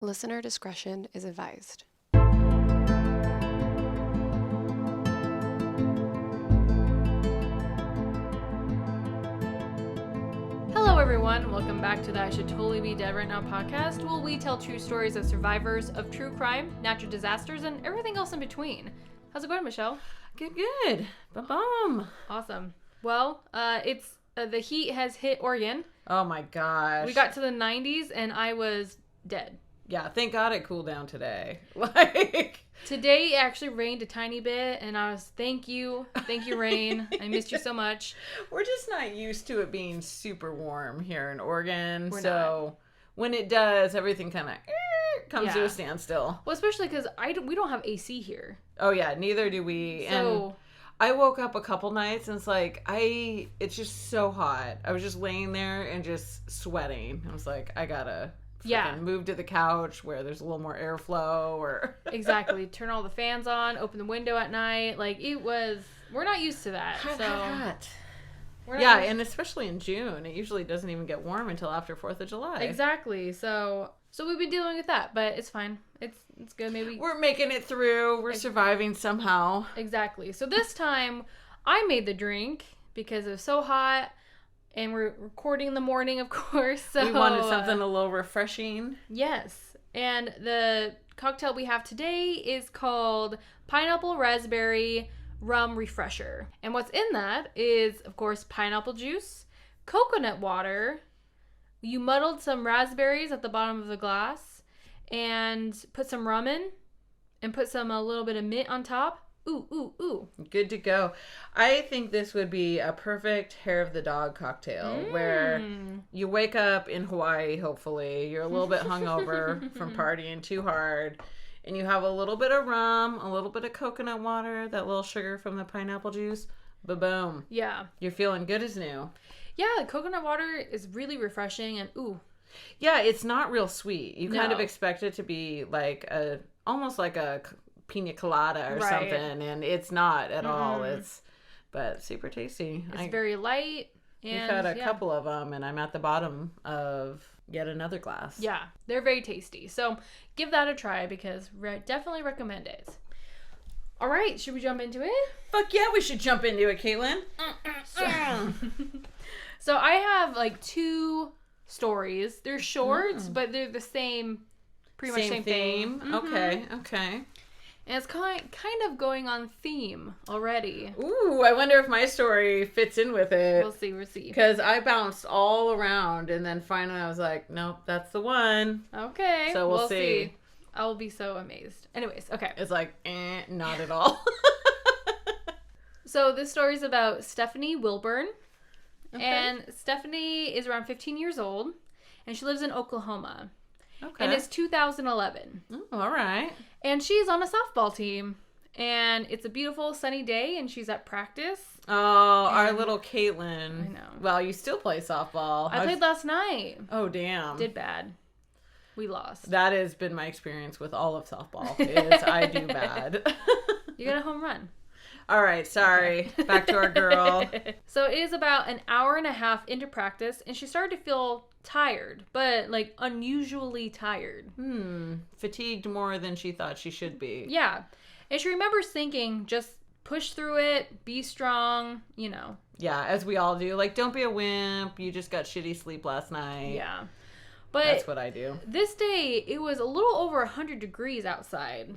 Listener discretion is advised. Hello everyone, welcome back to the I Should Totally Be Dead Right Now podcast, where we tell true stories of survivors of true crime, natural disasters, and everything else in between. How's it going, Michelle? Good. Ba-bum. Awesome. Well, it's the heat has hit Oregon. Oh my gosh. We got to the 90s and I was dead. Yeah, thank God it cooled down today. Today it actually rained a tiny bit and I was, thank you rain. I missed you so much. We're just not used to it being super warm here in Oregon. We're so not. When it does, everything kind of comes to a standstill. Well, especially because we don't have AC here. Oh yeah, neither do we. So... And I woke up a couple nights and it's just so hot. I was just laying there and just sweating. I was like, I gotta move to the couch where there's a little more airflow or Exactly. Turn all the fans on, open the window at night. We're not used to that. Hot. And especially in June, it usually doesn't even get warm until after 4th of July. Exactly. So we've been dealing with that, but it's fine. It's good. Maybe we're making it through. We're surviving somehow. Exactly. So this time I made the drink because it was so hot and we're recording in the morning, of course. So we wanted something a little refreshing. Yes. And the cocktail we have today is called Pineapple Raspberry Rum Refresher. And what's in that is, of course, pineapple juice, coconut water. You muddled some raspberries at the bottom of the glass and put some rum in and put a little bit of mint on top. Ooh. Good to go. I think this would be a perfect hair of the dog cocktail where you wake up in Hawaii, hopefully. You're a little bit hungover from partying too hard. And you have a little bit of rum, a little bit of coconut water, that little sugar from the pineapple juice. Ba-boom. Yeah. You're feeling good as new. Yeah, the coconut water is really refreshing and ooh. Yeah, it's not real sweet. You kind of expect it to be almost like a pina colada or something, and it's not at all. But super tasty. It's very light. And we've had a couple of them, and I'm at the bottom of yet another glass. Yeah, they're very tasty. So give that a try because definitely recommend it. All right, should we jump into it? Fuck yeah, we should jump into it, Caitlin. So I have two stories. They're short, but they're the same, pretty much same theme. Okay. And it's kind of going on theme already. Ooh, I wonder if my story fits in with it. We'll see. Because I bounced all around, and then finally I was like, nope, that's the one. Okay. So we'll see. I will be so amazed. Anyways, okay. It's not at all. So this story is about Stephanie Wilburn. Okay. And Stephanie is around 15 years old, and she lives in Oklahoma. Okay. And it's 2011. Oh, all right. And she's on a softball team. And it's a beautiful sunny day, and she's at practice. Oh, our little Caitlin. I know. Well, you still play softball. I played last night. Oh, damn. Did bad. We lost. That has been my experience with all of softball, is I do bad. You got a home run. All right, sorry. Okay. Back to our girl. So it is about an hour and a half into practice, and she started to feel tired, but unusually tired. Fatigued more than she thought she should be. Yeah. And she remembers thinking, just push through it, be strong, Yeah, as we all do. Don't be a wimp. You just got shitty sleep last night. Yeah. But that's what I do. This day, it was a little over 100 degrees outside.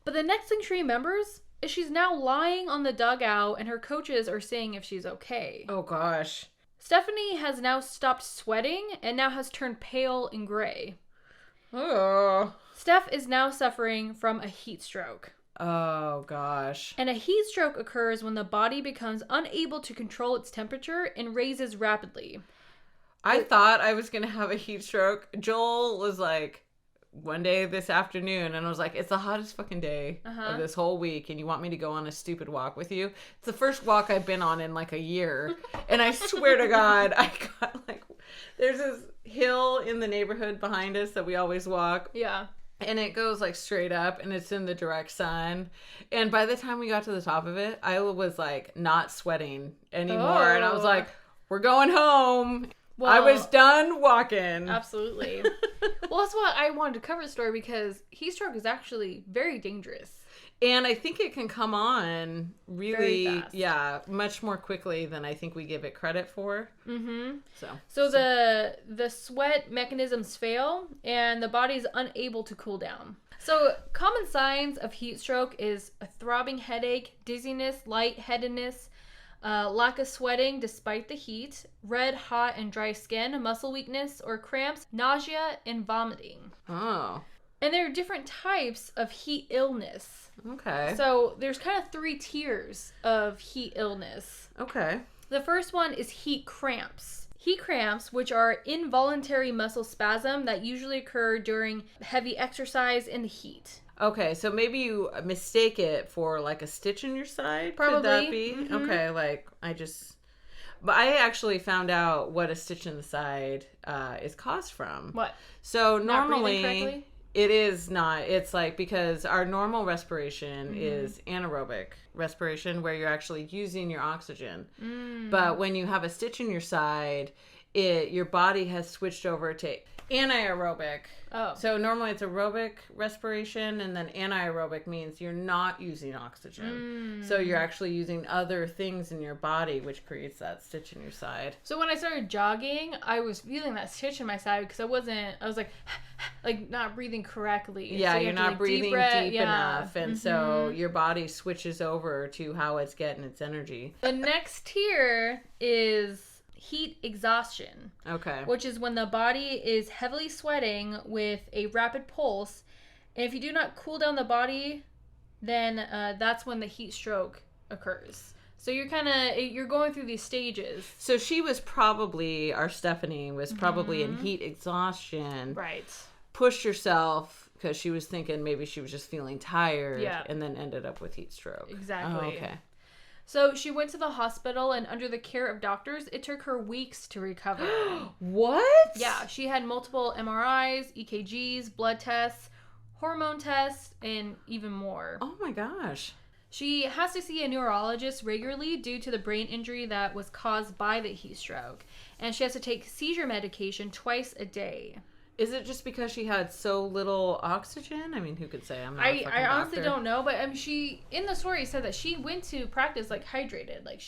But the next thing she remembers is she's now lying on the dugout and her coaches are saying if she's okay. Oh, gosh. Stephanie has now stopped sweating and now has turned pale and gray. Oh. Steph is now suffering from a heat stroke. Oh, gosh. And a heat stroke occurs when the body becomes unable to control its temperature and raises rapidly. I thought I was going to have a heat stroke. Joel was like, one day this afternoon, and I was like, it's the hottest fucking day of this whole week, and you want me to go on a stupid walk with you? It's the first walk I've been on in a year. And I swear to God, I got there's this hill in the neighborhood behind us that we always walk. Yeah. And it goes straight up, and it's in the direct sun. And by the time we got to the top of it, I was not sweating anymore. And I was like, we're going home. Well, I was done walking. Absolutely. Well, that's why I wanted to cover the story, because heat stroke is actually very dangerous. And I think it can come on really, Very fast. yeah, much more quickly than I think we give it credit for. Mm-hmm. So the sweat mechanisms fail, and the body is unable to cool down. So common signs of heat stroke is a throbbing headache, dizziness, lightheadedness, lack of sweating despite the heat, red, hot, and dry skin, muscle weakness or cramps, nausea, and vomiting. Oh, And there are different types of heat illness. okay. So there's kind of 3 tiers of heat illness. Okay. The first one is heat cramps. Heat cramps, which are involuntary muscle spasm that usually occur during heavy exercise in the heat. Okay, so maybe you mistake it for like a stitch in your side? Probably. Could that be? Mm-hmm. Okay, but I actually found out what a stitch in the side is caused from. What? So Not breathing normally correctly? it is not. It's like, because our normal respiration Mm-hmm. is anaerobic respiration, where you're actually using your oxygen. Mm. But when you have a stitch in your side, your body has switched over to anaerobic. Oh. So normally it's aerobic respiration, and then anaerobic means you're not using oxygen. So you're actually using other things in your body, which creates that stitch in your side. So when I started jogging, I was feeling that stitch in my side because I was like, like not breathing correctly. Yeah, So you you're have to, not like, breathing breath. deep Yeah. enough. And so your body switches over to how it's getting its energy. The next tier is heat exhaustion, Okay. which is when the body is heavily sweating with a rapid pulse. And if you do not cool down the body, then that's when the heat stroke occurs. So you're going through these stages. So she was probably, our Stephanie was probably in heat exhaustion. Right. Pushed herself because she was thinking maybe she was just feeling tired. Yeah. And then ended up with heat stroke. Exactly. Oh, okay. So she went to the hospital, and under the care of doctors, it took her weeks to recover. What? Yeah, she had multiple MRIs, EKGs, blood tests, hormone tests, and even more. Oh my gosh. She has to see a neurologist regularly due to the brain injury that was caused by the heat stroke. And she has to take seizure medication twice a day. Is it just because she had so little oxygen? I mean, who could say? I'm not a fucking I honestly doctor. don't know, but she, in the story, said that she went to practice, like, hydrated. Like,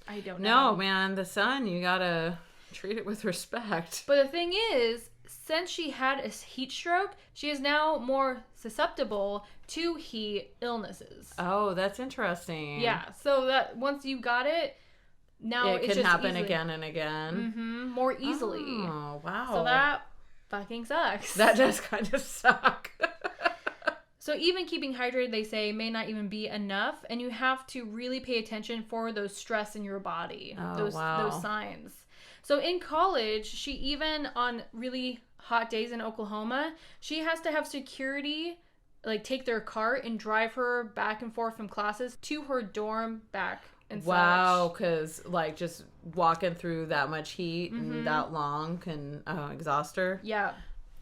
I don't know. No, man, the sun, you gotta treat it with respect. But the thing is, since she had a heat stroke, she is now more susceptible to heat illnesses. Oh, that's interesting. Yeah, so that once you got it, now It it's can just happen easily, again and again. more easily. Oh, wow. So that fucking sucks. That does kind of suck. So even keeping hydrated, they say, may not even be enough, and you have to really pay attention for those stress in your body, Oh, those signs. So in college, she even on really hot days in Oklahoma, she has to have security like take their car and drive her back and forth from classes to her dorm back and Wow, such. because like just walking through that much heat and that long can exhaust her. Yeah.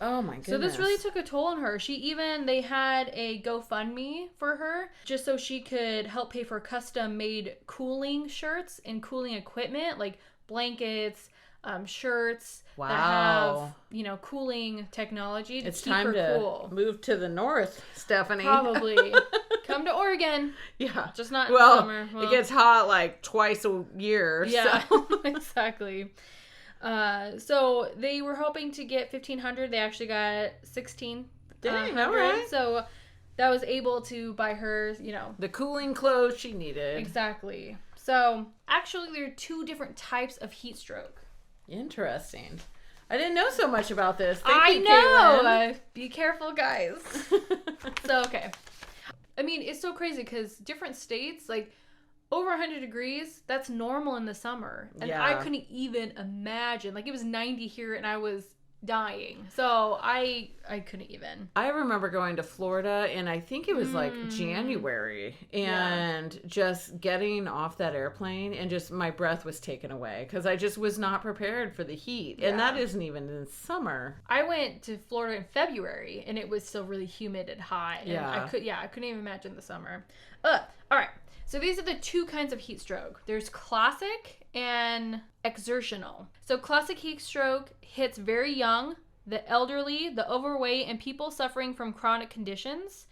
Oh my goodness. So this really took a toll on her. They had a GoFundMe for her just so she could help pay for custom made cooling shirts and cooling equipment like blankets, shirts that have, cooling technology to It's keep time her to cool. move to the north, Stephanie. Probably. Come to Oregon. Yeah. Just not in Well, summer. it gets hot like twice a year. Yeah, So. exactly. So they were hoping to get 1,500. They actually got 16. Dang, all right. So that was able to buy her, The cooling clothes she needed. Exactly. So actually, there are 2 different types of heat stroke. Interesting. I didn't know so much about this. I Thank you, know. Caitlin. Be careful, guys. So okay. I mean, it's so crazy because different states, like over 100 degrees, that's normal in the summer. And I Yeah. couldn't even imagine. Like, it was 90 here and I was dying. So I couldn't even. I remember going to Florida, and I think it was like January, and just getting off that airplane, and just my breath was taken away because I just was not prepared for the heat. And that Yeah. isn't even in summer. I went to Florida in February and it was still really humid and hot. And Yeah. I couldn't even imagine the summer. All right. So these are the two kinds of heat stroke. There's classic and exertional. So classic heat stroke hits very young, the elderly, the overweight, and people suffering from chronic conditions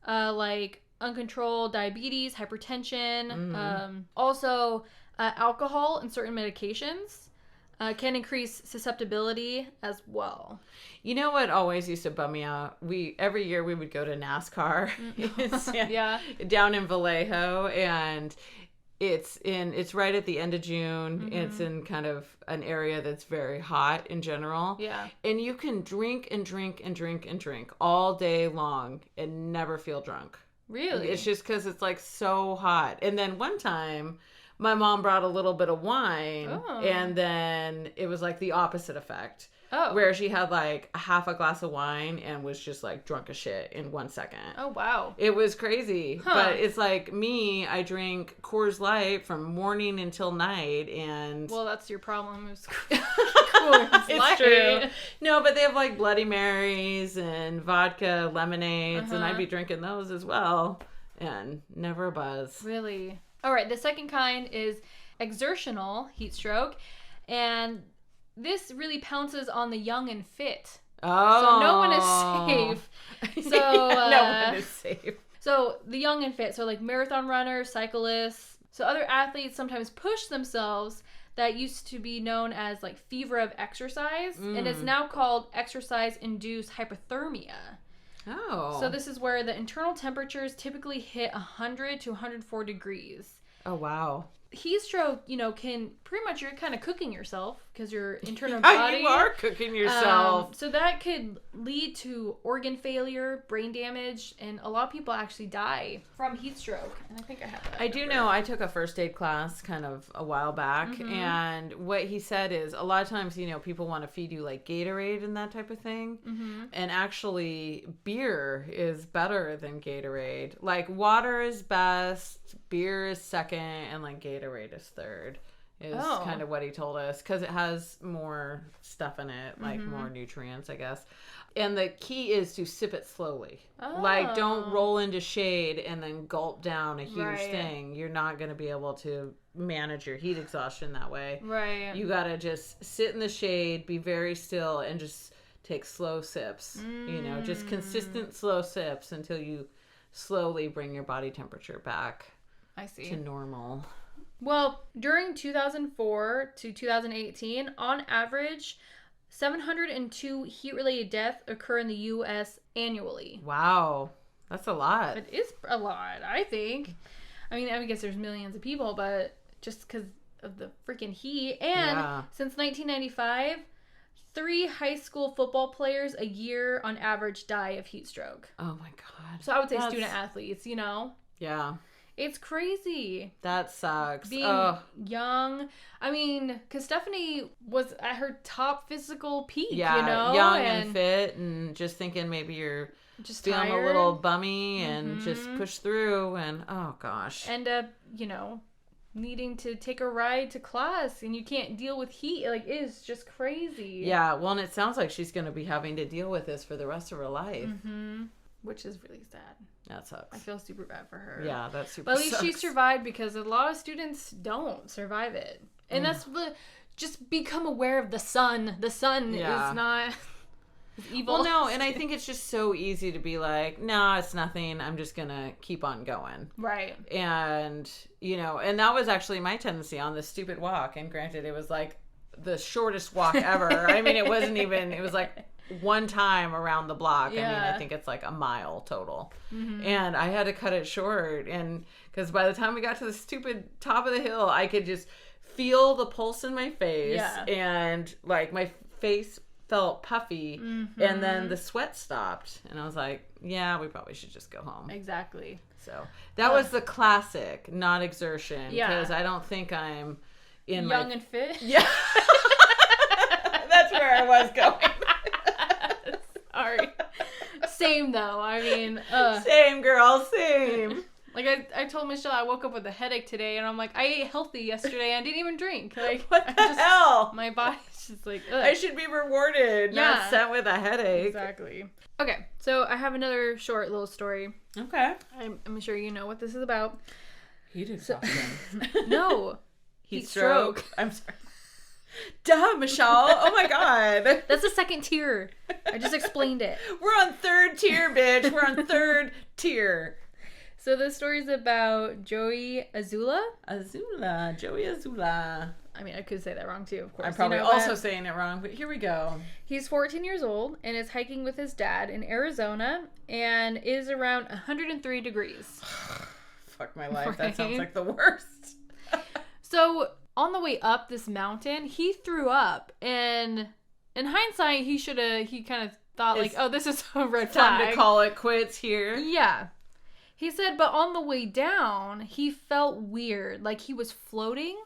like uncontrolled diabetes, hypertension, also alcohol and certain medications can increase susceptibility as well. You know what always used to bum me out? Every year we would go to NASCAR. Yeah. Down in Vallejo, and it's right at the end of June. It's in kind of an area that's very hot in general. Yeah. And you can drink and drink and drink and drink all day long and never feel drunk. Really? It's just because it's like so hot. And then one time my mom brought a little bit of wine, and then it was like the opposite effect. Oh. Where she had like a half a glass of wine and was just like drunk as shit in 1 second. Oh, wow. It was crazy. Huh. But it's like me, I drink Coors Light from morning until night, and... Well, that's your problem. It's Coors it's Light. true. No, but they have like Bloody Marys and vodka lemonades, and I'd be drinking those as well. And never a buzz. Really? All right, the second kind is exertional heat stroke, and this really pounces on the young and fit. Oh. So no one is safe. So no one is safe. So the young and fit, so like marathon runners, cyclists. So other athletes sometimes push themselves. That used to be known as like fever of exercise, and it's now called exercise-induced hypothermia. Oh. So this is where the internal temperatures typically hit 100 to 104 degrees. Oh, wow. Heat stroke, can pretty much, you're kind of cooking yourself because your internal body. You are cooking yourself. So that could lead to organ failure, brain damage, and a lot of people actually die from heat stroke. And I think I have that. I do know. I took a first aid class kind of a while back, and what he said is a lot of times, people want to feed you like Gatorade and that type of thing. And actually, beer is better than Gatorade. Like, water is best, beer is second, and like Gatorade is third. Is kind of what he told us, because it has more stuff in it, like more nutrients, I guess. And the key is to sip it slowly. Like, don't roll into shade and then gulp down a huge thing. You're not going to be able to manage your heat exhaustion that way. Right. You got to just sit in the shade, be very still, and just take slow sips. Just consistent slow sips until you slowly bring your body temperature back to normal. Well, during 2004 to 2018, on average, 702 heat-related deaths occur in the U.S. annually. Wow. That's a lot. It is a lot, I think. I mean, I guess there's millions of people, but just because of the freaking heat. And since 1995, 3 high school football players a year on average die of heat stroke. Oh, my God. So I would say student athletes, Yeah. It's crazy. That sucks. Being young. I mean, because Stephanie was at her top physical peak, young and fit, and just thinking maybe you're just feeling tired. a little bummy and just push through, and oh gosh. End up, needing to take a ride to class, and you can't deal with heat. Like, it's just crazy. Yeah, well, and it sounds like she's going to be having to deal with this for the rest of her life. Which is really sad. That sucks. I feel super bad for her. Yeah, that's super. But at least she survived, because a lot of students don't survive it, and that's just become aware of the sun. The sun is not evil. Well, no, and I think it's just so easy to be like, nah, it's nothing. I'm just gonna keep on going. Right. And and that was actually my tendency on this stupid walk. And granted, it was like the shortest walk ever. I mean, it wasn't even. It was like one time around the block. I mean, I think it's like a mile total. And I had to cut it short, and because by the time we got to the stupid top of the hill, I could just feel the pulse in my face, and like my face felt puffy, and then the sweat stopped, and I was like, yeah, we probably should just go home. Exactly. So that was the classic, not exertion, because Yeah. I don't think I'm in Young and fit. Yeah. That's where I was going. Sorry. Same though. I mean, Same, girl, same. like I told Michelle I woke up with a headache today, and I'm like, I ate healthy yesterday and didn't even drink. Like, What the hell? my body's just like, ugh. I should be rewarded, not sent with a headache. Exactly. Okay, so I have another short little story. Okay. I'm sure you know what this is about. Heat exhaustion. No. Heat stroke. I'm sorry. Duh, Michelle. Oh my God. That's the second tier. I just explained it. We're on third tier, bitch. We're on third tier. So this story's about Joey Azuela. Joey Azuela. I mean, I could say that wrong too, of course. I'm probably also saying it wrong, but here we go. He's 14 years old and is hiking with his dad in Arizona and is around 103 degrees. Fuck my life. Right? That sounds like the worst. So on the way up this mountain, he threw up, and in hindsight, he kind of thought like, oh, this is a red flag. Time to call it quits here. Yeah. He said, but on the way down, he felt weird, like he was floating.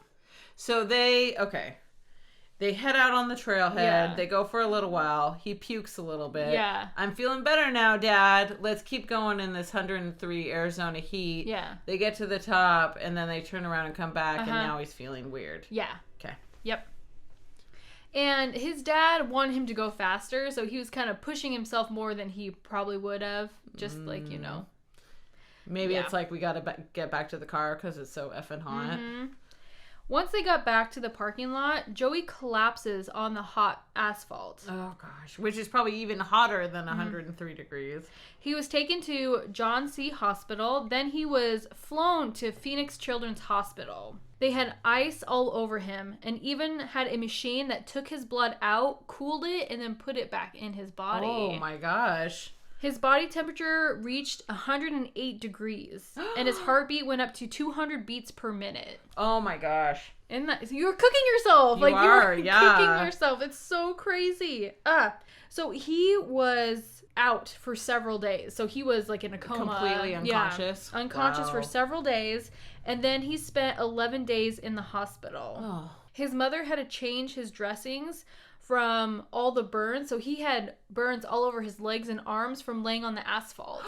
So they head out on the trailhead. Yeah. They go for a little while. He pukes a little bit. Yeah. I'm feeling better now, Dad. Let's keep going in this 103 Arizona heat. Yeah. They get to the top, and then they turn around and come back, and now he's feeling weird. Yeah. Okay. Yep. And his dad wanted him to go faster, so he was kind of pushing himself more than he probably would have. Just like, you know. Maybe it's like we got to get back to the car because it's so effing hot. Mm-hmm. Once they got back to the parking lot, Joey collapses on the hot asphalt. Oh, gosh. Which is probably even hotter than 103 degrees. He was taken to John C. Hospital. Then he was flown to Phoenix Children's Hospital. They had ice all over him and even had a machine that took his blood out, cooled it, and then put it back in his body. Oh, my gosh. His body temperature reached 108 degrees, and his heartbeat went up to 200 beats per minute. Oh my gosh. And so you're cooking yourself. You're Cooking yourself. It's so crazy. So he was out for several days. So he was like in a coma. Completely unconscious. Yeah, unconscious for several days. And then he spent 11 days in the hospital. Oh. His mother had to change his dressings from all the burns. So he had burns all over his legs and arms from laying on the asphalt.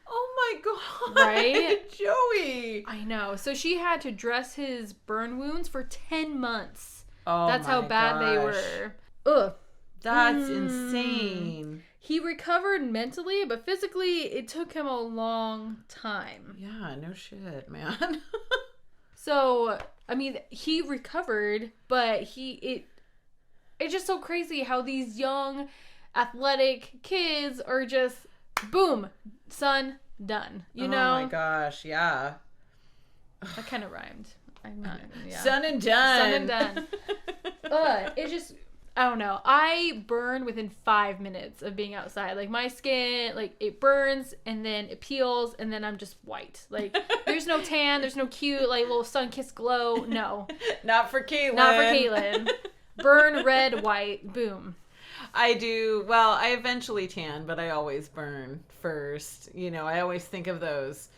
Oh my God. Right? Joey. I know. So she had to dress his burn wounds for 10 months. Oh, that's how bad they were. Ugh. That's insane. He recovered mentally, but physically it took him a long time. Yeah, no shit, man. So, I mean, he recovered, but it's just so crazy how these young, athletic kids are just, boom, son, done. You know? Oh my gosh, yeah. That kind of rhymed. I'm not, yeah. Son and done. Son and done. It just, I don't know. I burn within 5 minutes of being outside. Like, my skin, like, it burns, and then it peels, and then I'm just white. Like, there's no tan, there's no cute, like, little sun-kissed glow. No. Not for Caitlin. Not for Caitlin. Burn, red, white, boom. I do. Well, I eventually tan, but I always burn first. You know, I always think of those,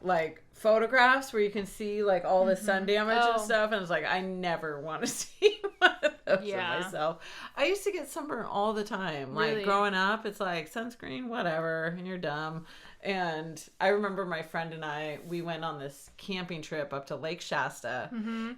like, photographs where you can see, like, all the sun damage and stuff. And it's like, I never want to see one of those of myself. I used to get sunburn all the time. Really? Like, growing up, it's like, sunscreen, whatever, and you're dumb. And I remember my friend and I, we went on this camping trip up to Lake Shasta,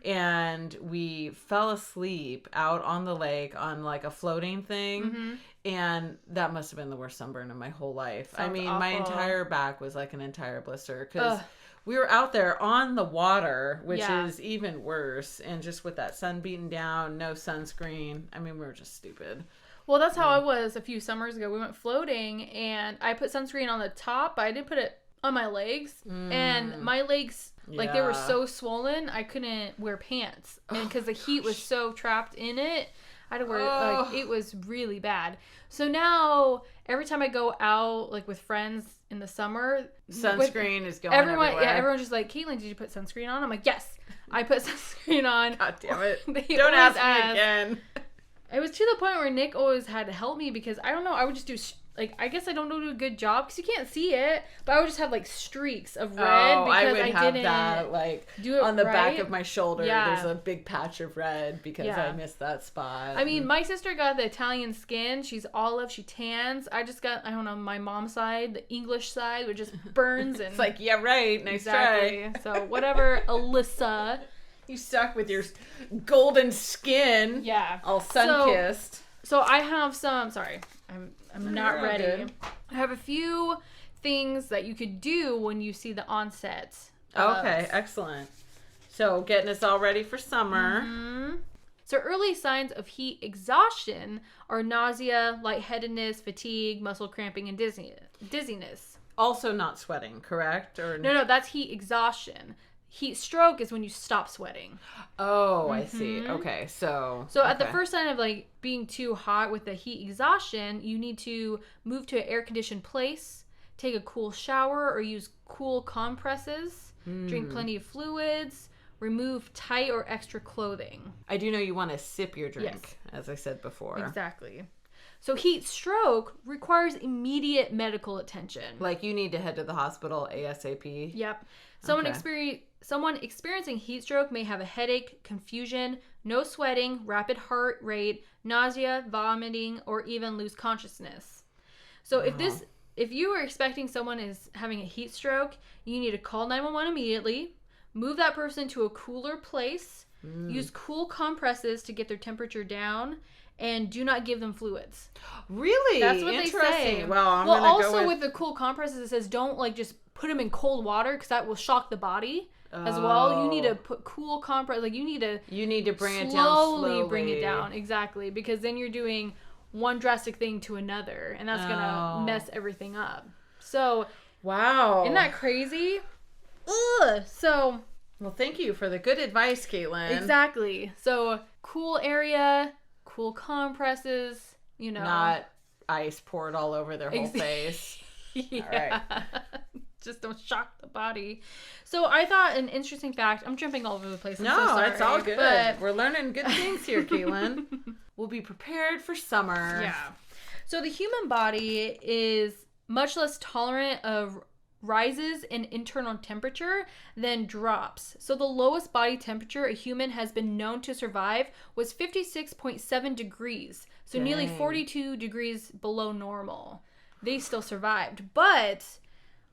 and we fell asleep out on the lake on like a floating thing, and that must have been the worst sunburn of my whole life. Sounds I mean, awful. my entire back was like an entire blister because we were out there on the water, which is even worse, and just with that sun beating down, no sunscreen. I mean, we were just stupid. Well, that's how I was a few summers ago. We went floating, and I put sunscreen on the top, but I didn't put it on my legs. And my legs, like, they were so swollen, I couldn't wear pants. And because the heat was so trapped in it, I had to wear, like, it was really bad. So now, every time I go out, like, with friends in the summer, sunscreen is going everywhere. Yeah, everyone's just like, Caitlin, did you put sunscreen on? I'm like, yes, I put sunscreen on. God damn it. Don't ask me again. It was to the point where Nick always had to help me because I don't know. I would just do like, I guess I don't do a good job because you can't see it, but I would just have like streaks of red because I would have didn't that like do it on the back right. of my shoulder. Yeah. There's a big patch of red because I missed that spot. I mean, my sister got the Italian skin. She's olive. She tans. I just got, I don't know, my mom's side, the English side, which just burns and it's like, yeah, right. Nice try. So whatever, Alyssa. You stuck with your golden skin. Yeah. All sun-kissed. So I have some, sorry, I'm not ready. Good. I have a few things that you could do when you see the onset Okay, excellent. So getting us all ready for summer. Mm-hmm. So early signs of heat exhaustion are nausea, lightheadedness, fatigue, muscle cramping, and dizziness. Also not sweating, correct? Or No, that's heat exhaustion. Heat stroke is when you stop sweating. Oh, I see. Okay, so At the first sign of like being too hot with the heat exhaustion, you need to move to an air-conditioned place, take a cool shower, or use cool compresses, drink plenty of fluids, remove tight or extra clothing. I do know you want to sip your drink, as I said before. Exactly. So heat stroke requires immediate medical attention. Like you need to head to the hospital ASAP. Yep. Someone experiencing heat stroke may have a headache, confusion, no sweating, rapid heart rate, nausea, vomiting, or even lose consciousness. So if you are expecting someone is having a heat stroke, you need to call 911 immediately, move that person to a cooler place, use cool compresses to get their temperature down, and do not give them fluids. Really? That's what they say. Well, I'm gonna go also with the cool compresses, it says don't like just put them in cold water because that will shock the body as well. You need to put cool compress. Like you need to bring it down slowly. Bring it down, exactly, because then you're doing one drastic thing to another, and that's gonna mess everything up. So, wow, isn't that crazy? Ugh. So, well, thank you for the good advice, Caitlin. Exactly. So, cool area, cool compresses. Not ice poured all over their whole face. Yeah. All right. Just don't shock the body. So I thought an interesting fact. I'm jumping all over the place. It's all good. But we're learning good things here, Caitlin. We'll be prepared for summer. Yeah. So the human body is much less tolerant of rises in internal temperature than drops. So the lowest body temperature a human has been known to survive was 56.7 degrees. So nearly 42 degrees below normal. They still survived. But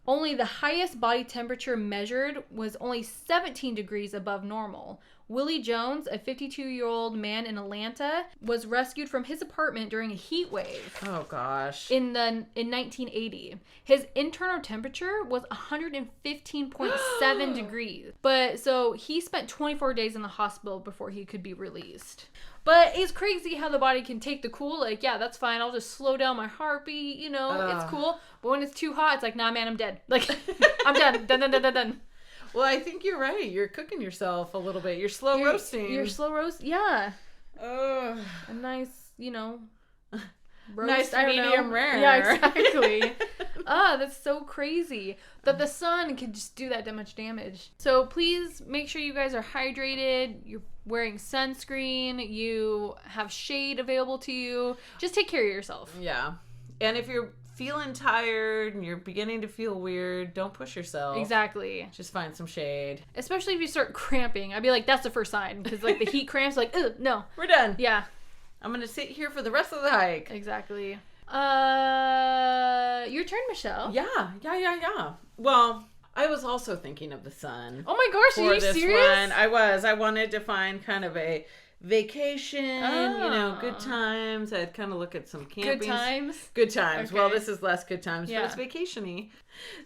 only the highest body temperature measured was only 17 degrees above normal. Willie Jones, a 52-year-old man in Atlanta, was rescued from his apartment during a heat wave. Oh gosh. In 1980. His internal temperature was 115.7 degrees. But so he spent 24 days in the hospital before he could be released. But it's crazy how the body can take the cool, like, yeah, that's fine. I'll just slow down my heartbeat, it's cool. But when it's too hot, it's like, nah, man, I'm dead. Like, I'm done. Done. Well, I think you're right. You're cooking yourself a little bit. You're slow roasting. You're slow roast, yeah. A nice, roast, nice medium rare. Yeah, exactly. That's so crazy that the sun can just do that much damage. So please make sure you guys are hydrated. You're wearing sunscreen. You have shade available to you. Just take care of yourself. Yeah. And if you're feeling tired and you're beginning to feel weird, don't push yourself. Exactly. Just find some shade. Especially if you start cramping. I'd be like, that's the first sign. Because like the heat cramps, like, ugh, no. We're done. Yeah. I'm going to sit here for the rest of the hike. Exactly. Your turn, Michelle. Yeah. Well, I was also thinking of the sun. Oh my gosh, are you serious? I wanted to find kind of a vacation, good times. I'd kind of look at some camping. Good times. Okay. Well, this is less good times, but it's vacation-y.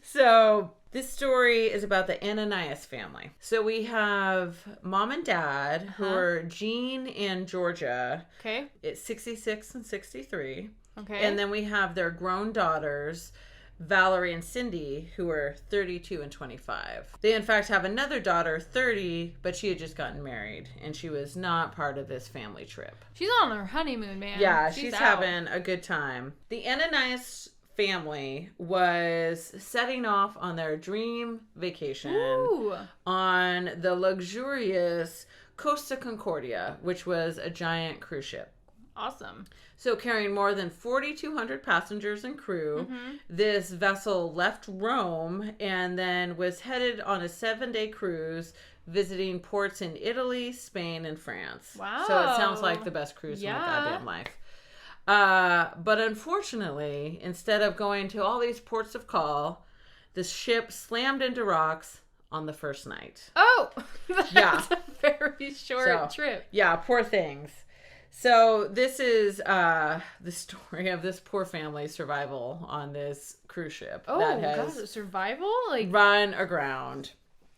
So this story is about the Ananias family. So we have mom and dad who are Jean and Georgia. Okay. It's 66 and 63. Okay. And then we have their grown daughters, Valerie and Cindy, who are 32 and 25. They, in fact, have another daughter, 30, but she had just gotten married, and she was not part of this family trip. She's on her honeymoon, man. Yeah, she's having a good time. The Ananias family was setting off on their dream vacation on the luxurious Costa Concordia, which was a giant cruise ship. Awesome. So carrying more than 4,200 passengers and crew, this vessel left Rome and then was headed on a 7-day cruise visiting ports in Italy, Spain, and France. Wow. So it sounds like the best cruise in my goddamn life. But unfortunately, instead of going to all these ports of call, the ship slammed into rocks on the first night. Oh! That's a very short trip. Yeah, poor things. So this is the story of this poor family's survival on this cruise ship. Oh, God, survival? Like run aground.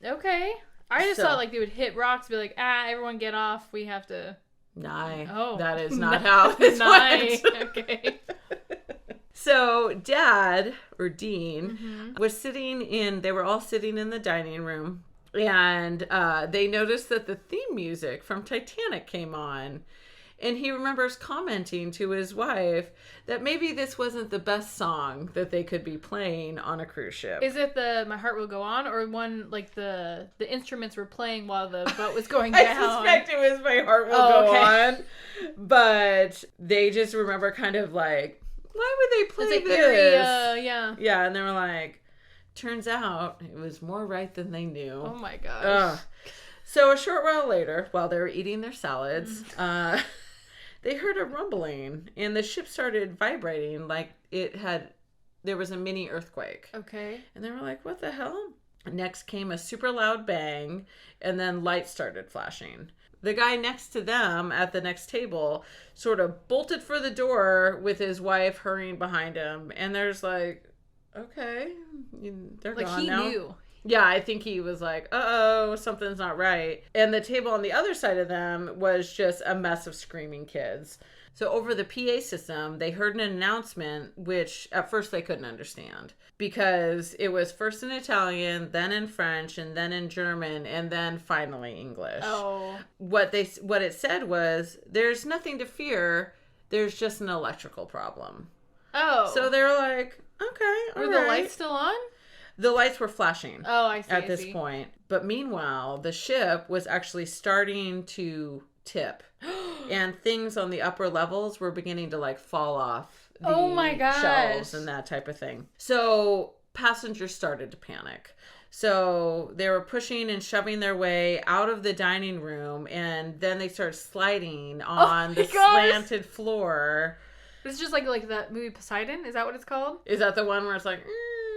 Okay. I just So- thought like they would hit rocks, be like, everyone get off. We have to. Nye. Oh. That is not how this Nye. went. Okay. So Dad, or Dean, was they were all sitting in the dining room, and they noticed that the theme music from Titanic came on. And he remembers commenting to his wife that maybe this wasn't the best song that they could be playing on a cruise ship. Is it the My Heart Will Go On, or one like the instruments were playing while the boat was going I down? suspect it was My Heart Will Go On. But they just remember kind of like, why would they play It's like this? very, yeah. Yeah, and they were like, turns out it was more right than they knew. Oh my gosh. Ugh. So a short while later, while they were eating their salads, they heard a rumbling, and the ship started vibrating like there was a mini earthquake. Okay. And they were like, what the hell? Next came a super loud bang, and then lights started flashing. The guy next to them at the next table sort of bolted for the door with his wife hurrying behind him. And there's like, okay, they're Like gone he now. knew. Yeah, I think he was like, uh-oh, something's not right. And the table on the other side of them was just a mess of screaming kids. So over the PA system, they heard an announcement, which at first they couldn't understand. Because it was first in Italian, then in French, and then in German, and then finally English. Oh. What it said was, there's nothing to fear, there's just an electrical problem. Oh. So they were like, okay, all Were right. the lights still on? The lights were flashing. Oh, I see. At this point. But meanwhile, the ship was actually starting to tip. And things on the upper levels were beginning to like fall off the Oh my gosh. shelves and that type of thing. So passengers started to panic. So they were pushing and shoving their way out of the dining room, and then they started sliding on the slanted floor. It's just like that movie Poseidon. Is that what it's called? Is that the one where it's like...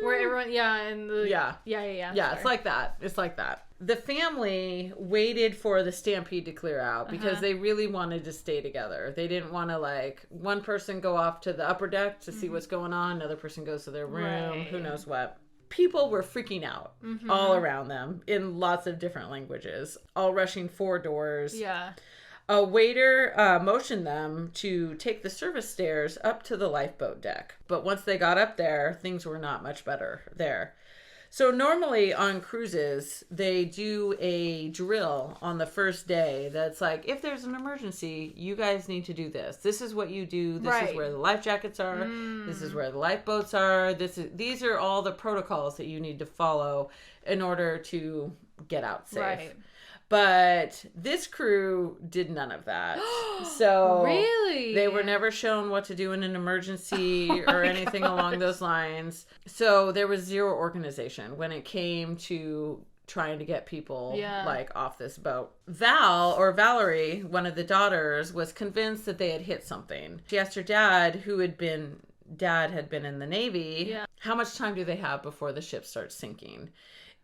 Where everyone, and the... Yeah. Yeah. Yeah, it's like that. It's like that. The family waited for the stampede to clear out because they really wanted to stay together. They didn't want to, like, one person go off to the upper deck to see what's going on, another person goes to their room, Right. who knows what. People were freaking out all around them in lots of different languages, all rushing for doors. Yeah. A waiter motioned them to take the service stairs up to the lifeboat deck. But once they got up there, things were not much better there. So normally on cruises, they do a drill on the first day that's like, if there's an emergency, you guys need to do this. This is what you do. This is where the life jackets are. This is where the lifeboats are. These are all the protocols that you need to follow in order to get out safe. Right. But this crew did none of that. So Really? they were never shown what to do in an emergency or anything along gosh. those lines. So there was zero organization when it came to trying to get people like off this boat. Valerie, one of the daughters, was convinced that they had hit something. She asked her dad, had been in the Navy, how much time do they have before the ship starts sinking?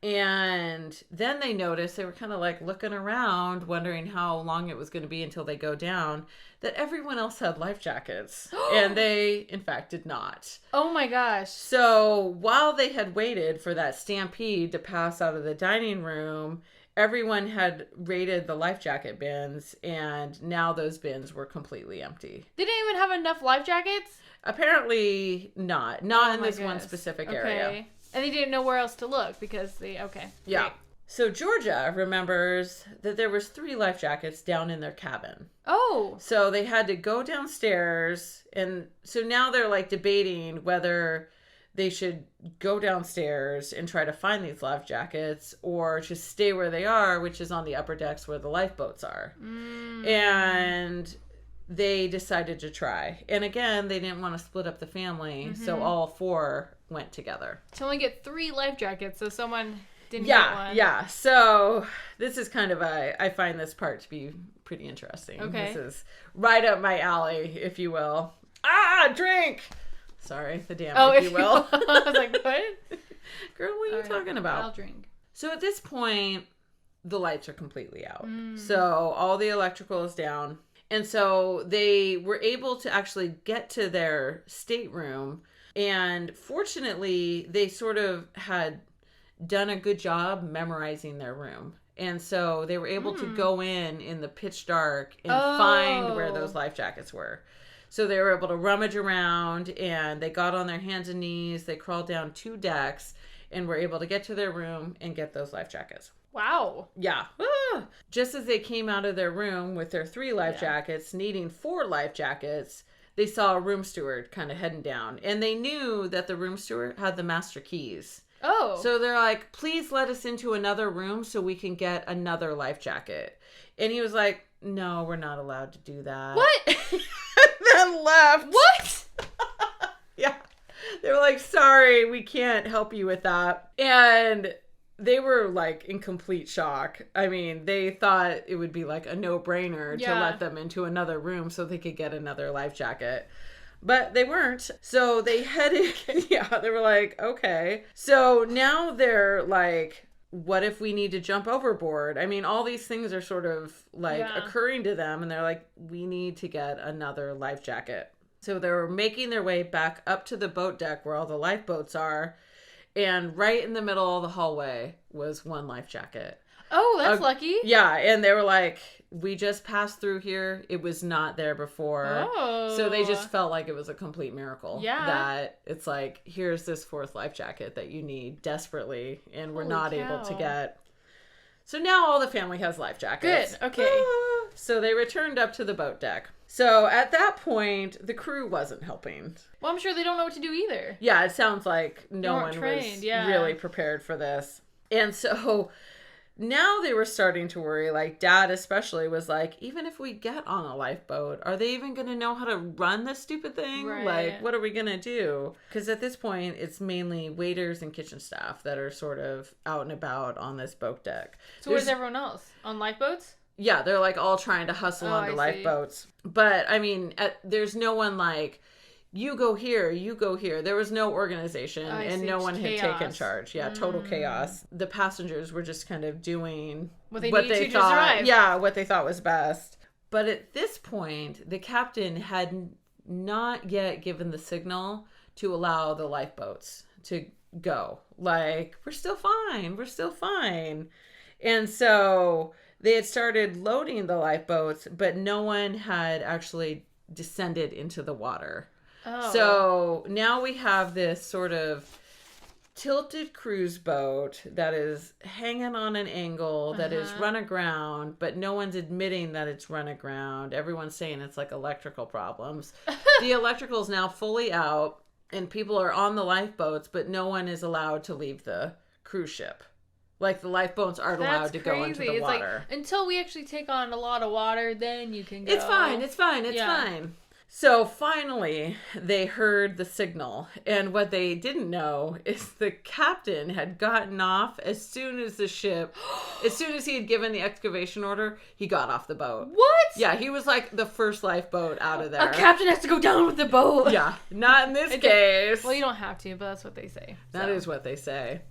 And then they noticed, they were kind of like looking around, wondering how long it was going to be until they go down, that everyone else had life jackets. And they, in fact, did not. Oh my gosh. So while they had waited for that stampede to pass out of the dining room, everyone had raided the life jacket bins, and now those bins were completely empty. They didn't even have enough life jackets? Apparently not. Not in this one specific area. And they didn't know where else to look because Yeah. Great. So Georgia remembers that there was 3 life jackets down in their cabin. Oh. So they had to go downstairs, and so now they're like debating whether they should go downstairs and try to find these life jackets or just stay where they are, which is on the upper decks where the lifeboats are. And they decided to try. And again, they didn't want to split up the family, so all 4 went together. To only get 3 life jackets, so someone didn't get one. Yeah. So this is kind of I find this part to be pretty interesting. Okay. This is right up my alley, if you will. Drink! Sorry, the damn, if you will. I was like, what? Girl, what are you talking about? I'll drink. So at this point, the lights are completely out. So all the electrical is down. And so they were able to actually get to their stateroom. And fortunately, they sort of had done a good job memorizing their room. And so they were able to go in the pitch dark and find where those life jackets were. So they were able to rummage around, and they got on their hands and knees. They crawled down 2 decks and were able to get to their room and get those life jackets. Wow. Yeah. Just as they came out of their room with their 3 life jackets, needing 4 life jackets, they saw a room steward kind of heading down. And they knew that the room steward had the master keys. Oh. So they're like, please let us into another room so we can get another life jacket. And he was like, no, we're not allowed to do that. What? Then left. What? Yeah. They were like, sorry, we can't help you with that. And they were like in complete shock. I mean, they thought it would be like a no-brainer to let them into another room so they could get another life jacket. But they weren't. So they headed, they were like, okay. So now they're like, what if we need to jump overboard? I mean, all these things are sort of like occurring to them. And they're like, we need to get another life jacket. So they were making their way back up to the boat deck where all the lifeboats are. And right in the middle of the hallway was 1 life jacket. Oh, that's lucky. Yeah, and they were like, we just passed through here. It was not there before. Oh. So they just felt like it was a complete miracle. Yeah. That it's like, here's this 4th life jacket that you need desperately, and we're not able to get. So now all the family has life jackets. Good, okay. So they returned up to the boat deck. So at that point, the crew wasn't helping. Well, I'm sure they don't know what to do either. Yeah, it sounds like no one trained, was really prepared for this. And so now they were starting to worry, like Dad especially was like, even if we get on a lifeboat, are they even going to know how to run this stupid thing? Right. Like, what are we going to do? Because at this point, it's mainly waiters and kitchen staff that are sort of out and about on this boat deck. So where's everyone else? On lifeboats? Yeah, they're like all trying to hustle onto lifeboats. But I mean, there's no one like, you go here, you go here. There was no organization and no one had taken charge. Yeah, total chaos. The passengers were just kind of doing what they thought, survive. Yeah, what they thought was best. But at this point, the captain had not yet given the signal to allow the lifeboats to go. Like, we're still fine. We're still fine. And so they had started loading the lifeboats, but no one had actually descended into the water. Oh. So now we have this sort of tilted cruise boat that is hanging on an angle that is run aground, but no one's admitting that it's run aground. Everyone's saying it's like electrical problems. The electrical's now fully out, and people are on the lifeboats, but no one is allowed to leave the cruise ship. Like, the lifeboats aren't allowed to go into the water. Like, until we actually take on a lot of water, then you can go. It's fine. It's fine. So finally, they heard the signal. And what they didn't know is the captain had gotten off as soon as he had given the excavation order, he got off the boat. What? Yeah, he was like the first lifeboat out of there. A captain has to go down with the boat. Yeah, not in this case. Well, you don't have to, but that's what they say. That is what they say.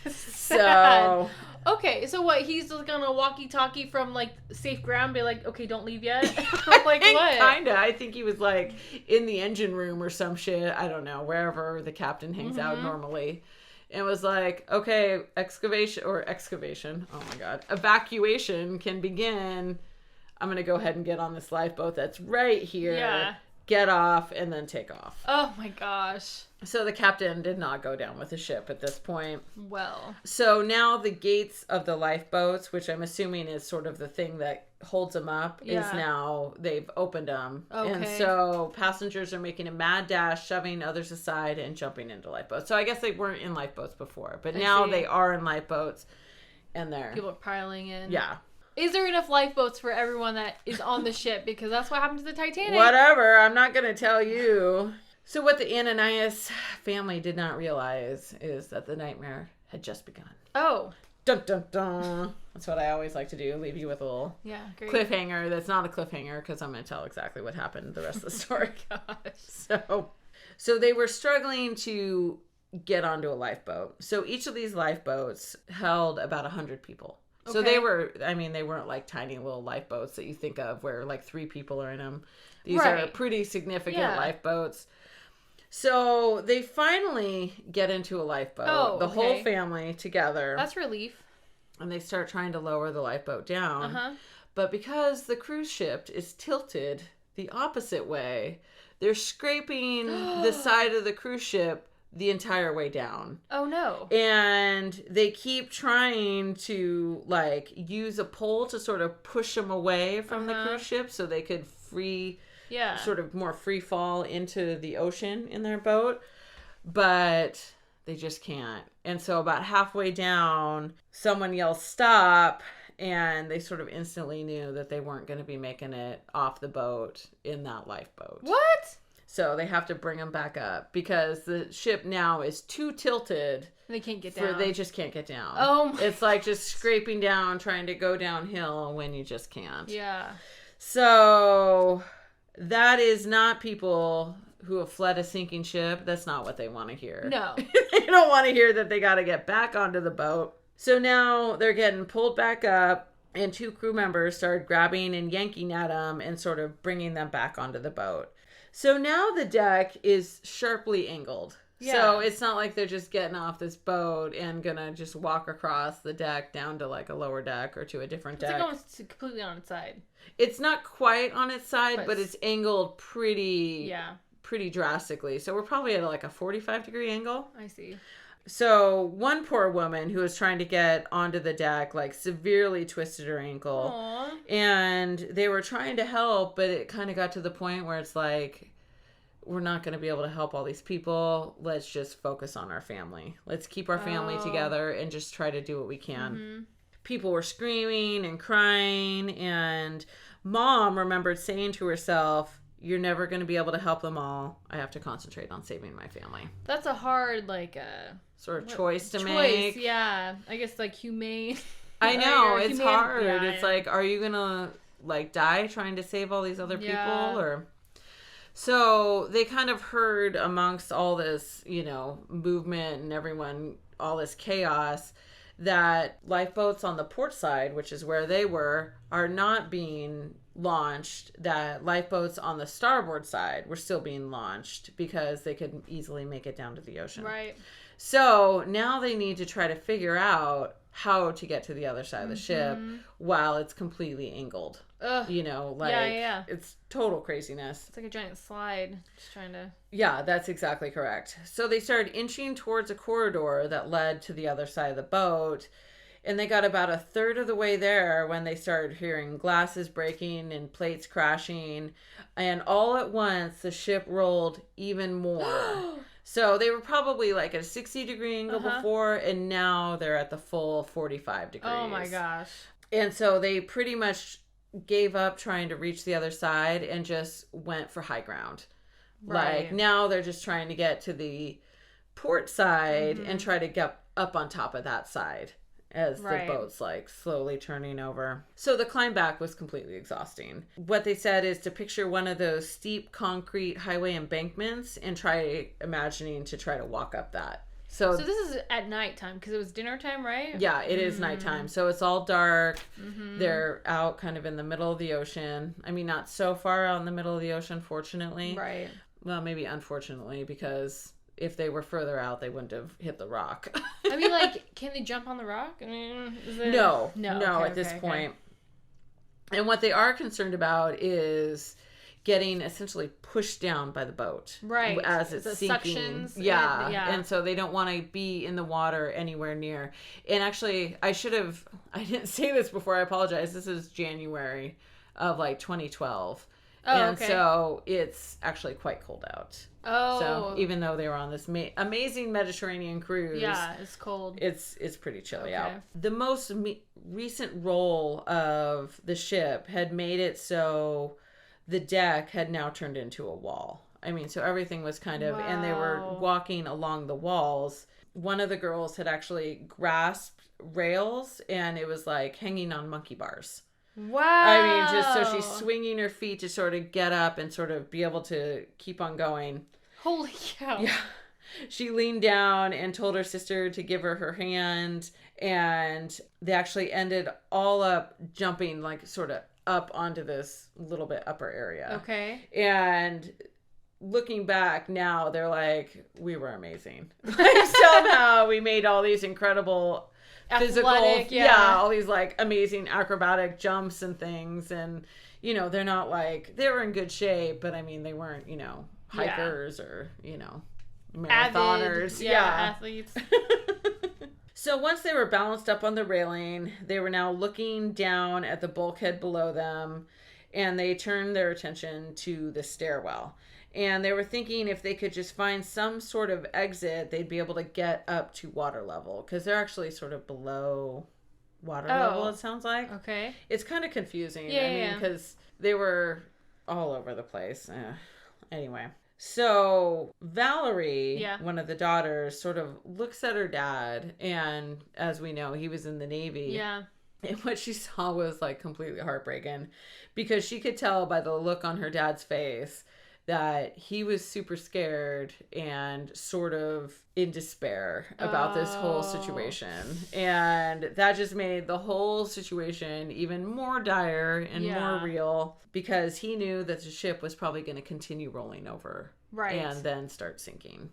So okay, so what? He's just gonna walkie-talkie from like safe ground, be like, "Okay, don't leave yet." Like what? Kinda. I think he was like in the engine room or some shit. I don't know, wherever the captain hangs out normally, and was like, "Okay, evacuation. Oh my god, evacuation can begin. I'm gonna go ahead and get on this lifeboat that's right here. Yeah. Get off and then take off." Oh my gosh. So the captain did not go down with the ship at this point. Well. So now the gates of the lifeboats, which I'm assuming is sort of the thing that holds them up, is now, they've opened them. Okay. And so passengers are making a mad dash, shoving others aside and jumping into lifeboats. So I guess they weren't in lifeboats before, but now they are in lifeboats and they're... People are piling in. Yeah. Is there enough lifeboats for everyone that is on the ship? Because that's what happened to the Titanic. Whatever. I'm not going to tell you. So what the Ananias family did not realize is that the nightmare had just begun. Oh. Dun, dun, dun. That's what I always like to do. Leave you with a little cliffhanger. That's not a cliffhanger because I'm going to tell exactly what happened the rest of the story. Gosh. So they were struggling to get onto a lifeboat. So each of these lifeboats held about 100 people. So they weren't like tiny little lifeboats that you think of where like 3 people are in them. These are pretty significant lifeboats. So they finally get into a lifeboat, Oh, the okay. whole family together. That's relief. And they start trying to lower the lifeboat down. Uh-huh. But because the cruise ship is tilted the opposite way, they're scraping the side of the cruise ship the entire way down. Oh, no. And they keep trying to, like, use a pole to sort of push them away from the cruise ship so they could sort of more free fall into the ocean in their boat. But they just can't. And so about halfway down, someone yells, "Stop!" And they sort of instantly knew that they weren't going to be making it off the boat in that lifeboat. What? So they have to bring them back up because the ship now is too tilted. They can't get down. They just can't get down. Oh my It's like just scraping down, trying to go downhill when you just can't. Yeah. So that is not people who have fled a sinking ship. That's not what they want to hear. No. They don't want to hear that they got to get back onto the boat. So now they're getting pulled back up, and 2 crew members started grabbing and yanking at them and sort of bringing them back onto the boat. So now the deck is sharply angled. Yeah. So it's not like they're just getting off this boat and gonna just walk across the deck down to like a lower deck or to a different deck. It's like almost completely on its side. It's not quite on its side, but it's angled pretty drastically. So we're probably at like a 45-degree angle. I see. So one poor woman who was trying to get onto the deck, like, severely twisted her ankle. Aww. And they were trying to help, but it kind of got to the point where it's like, we're not going to be able to help all these people. Let's just focus on our family. Let's keep our family together and just try to do what we can. Mm-hmm. People were screaming and crying, and Mom remembered saying to herself, "You're never going to be able to help them all. I have to concentrate on saving my family." That's a hard, sort of choice to make. Yeah. I guess, humane. I know, Or it's human- hard. yeah, It's like, are you going to, die trying to save all these other people? Yeah. So they kind of heard amongst all this, movement and everyone, all this chaos, that lifeboats on the port side, which is where they were, are not being launched, that lifeboats on the starboard side were still being launched because they could easily make it down to the ocean. Right. So now they need to try to figure out how to get to the other side of the ship while it's completely angled. Ugh. Yeah. It's total craziness. It's like a giant slide. Just trying to... Yeah, that's exactly correct. So they started inching towards a corridor that led to the other side of the boat. And they got about a third of the way there when they started hearing glasses breaking and plates crashing. And all at once, the ship rolled even more. So they were probably like at a 60-degree angle before, and now they're at the full 45 degrees. Oh my gosh. And so they pretty much gave up trying to reach the other side and just went for high ground. Right. Like, now they're just trying to get to the port side and try to get up on top of that side as the boat's slowly turning over. So the climb back was completely exhausting. What they said is to picture one of those steep concrete highway embankments and try imagining to try to walk up that. So this is at nighttime because it was dinner time, right? Yeah, it is nighttime. So it's all dark. They're out kind of in the middle of the ocean. I mean, not so far out in the middle of the ocean, fortunately. Right. Well, maybe unfortunately, because if they were further out, they wouldn't have hit the rock. I mean, can they jump on the rock? I mean, No, okay, at this point. And what they are concerned about is getting essentially pushed down by the boat. Right. As it's the sinking. Suctions. Yeah. And so they don't want to be in the water anywhere near. And actually, I didn't say this before, I apologize. This is January of 2012. Oh, and okay. so it's actually quite cold out. Oh. So even though they were on this amazing Mediterranean cruise. Yeah, it's cold. It's pretty chilly out. The most recent roll of the ship had made it so the deck had now turned into a wall. I mean, so everything was kind of, and they were walking along the walls. One of the girls had actually grasped rails and it was like hanging on monkey bars. Wow. I mean, just so she's swinging her feet to sort of get up and sort of be able to keep on going. Holy cow. Yeah. She leaned down and told her sister to give her her hand, and they actually ended all up jumping sort of up onto this little bit upper area. Okay. And looking back now, they're like, we were amazing. Like, somehow we made all these incredible physical, all these like amazing acrobatic jumps and things. And, you know, they're not like, they were in good shape, but I mean, they weren't, you know, hikers or, you know, marathoners. Athletes. So once they were balanced up on the railing, they were now looking down at the bulkhead below them, and they turned their attention to the stairwell. And they were thinking if they could just find some sort of exit, they'd be able to get up to water level, because they're actually sort of below water level, it sounds like. Okay. It's kind of confusing. Yeah, I mean, because they were all over the place. Anyway. So Valerie, one of the daughters, sort of looks at her dad, and as we know, he was in the Navy. Yeah. And what she saw was like completely heartbreaking, because she could tell by the look on her dad's face that he was super scared and sort of in despair about this whole situation. And that just made the whole situation even more dire and more real, because he knew that the ship was probably going to continue rolling over. Right. And then start sinking.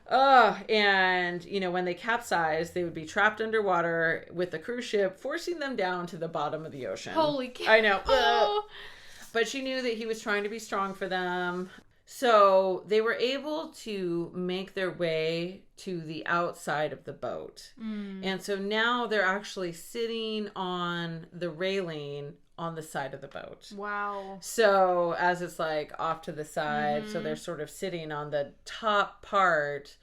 And, you know, when they capsized, they would be trapped underwater with the cruise ship, forcing them down to the bottom of the ocean. Holy cow. I know. But she knew that he was trying to be strong for them. So they were able to make their way to the outside of the boat. And so now they're actually sitting on the railing on the side of the boat. Wow. So as it's like off to the side, so they're sort of sitting on the top part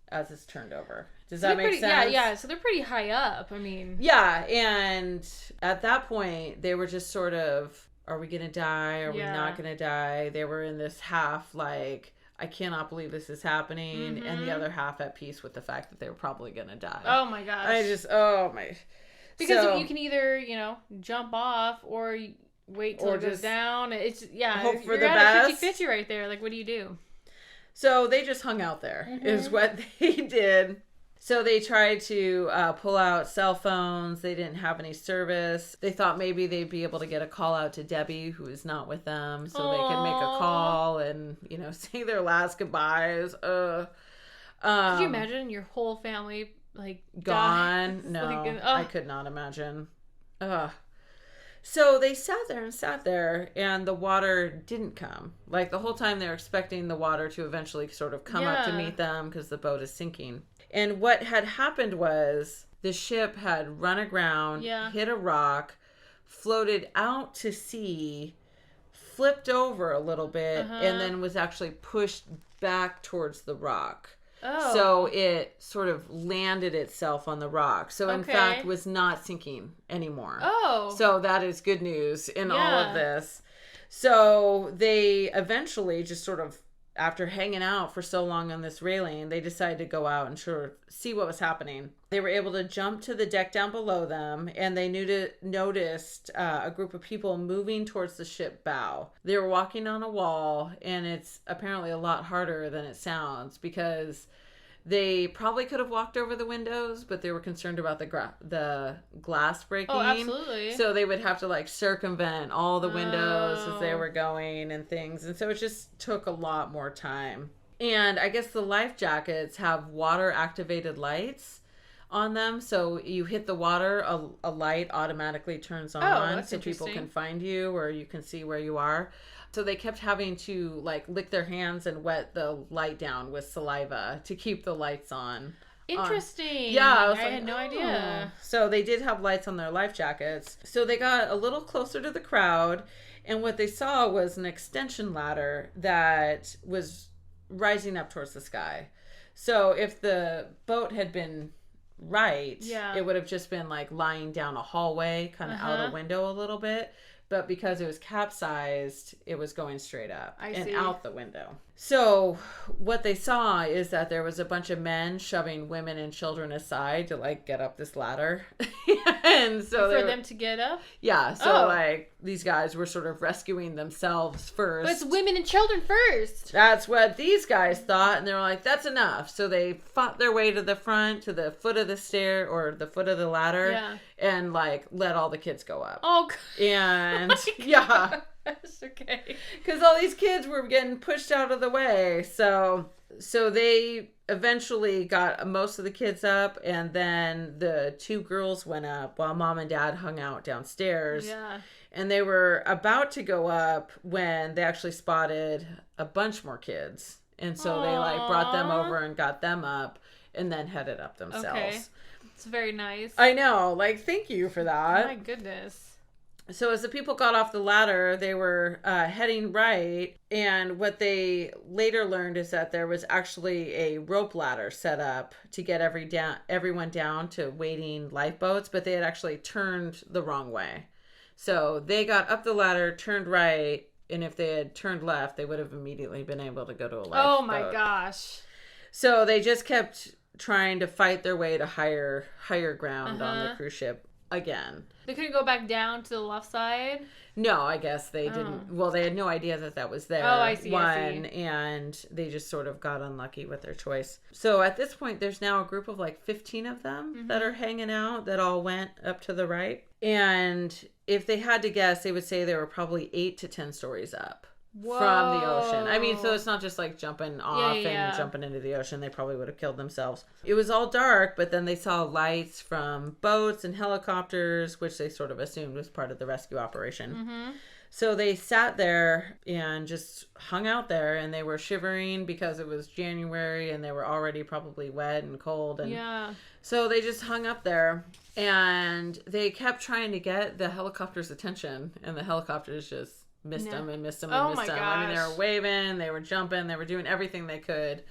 as it's turned over. Does that make sense? Yeah. So they're pretty high up. I mean. Yeah. And at that point, they were just sort of, are we going to die? Are we not going to die? They were in this half like, I cannot believe this is happening. And the other half at peace with the fact that they were probably going to die. Oh my gosh. Because you can either, you know, jump off or wait till it goes down. It's, hope for the best. 50-50 best. right there. Like, what do you do? So they just hung out there is what they did. So they tried to pull out cell phones. They didn't have any service. They thought maybe they'd be able to get a call out to Debbie, who is not with them, so they could make a call and, you know, say their last goodbyes. Could you imagine your whole family like gone? dies? No, like, I could not imagine. So they sat there, and the water didn't come. Like, the whole time they're expecting the water to eventually sort of come up to meet them because the boat is sinking. And what had happened was the ship had run aground, hit a rock, floated out to sea, flipped over a little bit, and then was actually pushed back towards the rock. Oh. So it sort of landed itself on the rock. So in fact was not sinking anymore. Oh. So that is good news in all of this. So they eventually just sort of, after hanging out for so long on this railing, they decided to go out and sort of see what was happening. They were able to jump to the deck down below them, and they noticed a group of people moving towards the ship bow. They were walking on a wall, and it's apparently a lot harder than it sounds, because they probably could have walked over the windows, but they were concerned about the glass breaking. Oh, absolutely. So they would have to like circumvent all the windows as they were going and things. And so it just took a lot more time. And I guess the life jackets have water activated lights on them. So you hit the water, a light automatically turns on, so people can find you or you can see where you are. So they kept having to like lick their hands and wet the light down with saliva to keep the lights on. Interesting. Yeah, I had no idea. So they did have lights on their life jackets. So they got a little closer to the crowd, and what they saw was an extension ladder that was rising up towards the sky. So if the boat had been right, it would have just been like lying down a hallway, kind of out a window a little bit. But because it was capsized, it was going straight up out the window. So what they saw is that there was a bunch of men shoving women and children aside to like get up this ladder. And so for them to get up? Yeah, so like these guys were sort of rescuing themselves first. But it's women and children first. That's what these guys thought, and they were like, that's enough. So they fought their way to the front, to the foot of the stair or the foot of the ladder, and like let all the kids go up. Oh, and yeah. Okay. Because all these kids were getting pushed out of the way. So they eventually got most of the kids up, and then the two girls went up while mom and dad hung out downstairs. Yeah. And they were about to go up when they actually spotted a bunch more kids. And so they like brought them over and got them up and then headed up themselves. Okay. It's very nice. I know. Like, thank you for that. Oh my goodness. So as the people got off the ladder, they were heading right. And what they later learned is that there was actually a rope ladder set up to get everyone down to waiting lifeboats, but they had actually turned the wrong way. So they got up the ladder, turned right, and if they had turned left, they would have immediately been able to go to a lifeboat. Oh my gosh. So they just kept trying to fight their way to higher ground on the cruise ship again. They couldn't go back down to the left side? No, I guess they didn't. Well, they had no idea that was there. Oh, I see. And they just sort of got unlucky with their choice. So at this point, there's now a group of like 15 of them that are hanging out that all went up to the right. And if they had to guess, they would say they were probably 8 to 10 stories up. Whoa. From the ocean. I mean, so it's not just like jumping off and jumping into the ocean. They probably would have killed themselves. It was all dark, but then they saw lights from boats and helicopters, which they sort of assumed was part of the rescue operation. So they sat there and just hung out there, and they were shivering because it was January and they were already probably wet and cold. And so they just hung up there, and they kept trying to get the helicopter's attention, and the helicopters just missed them. I mean, they were waving, they were jumping, they were doing everything they could.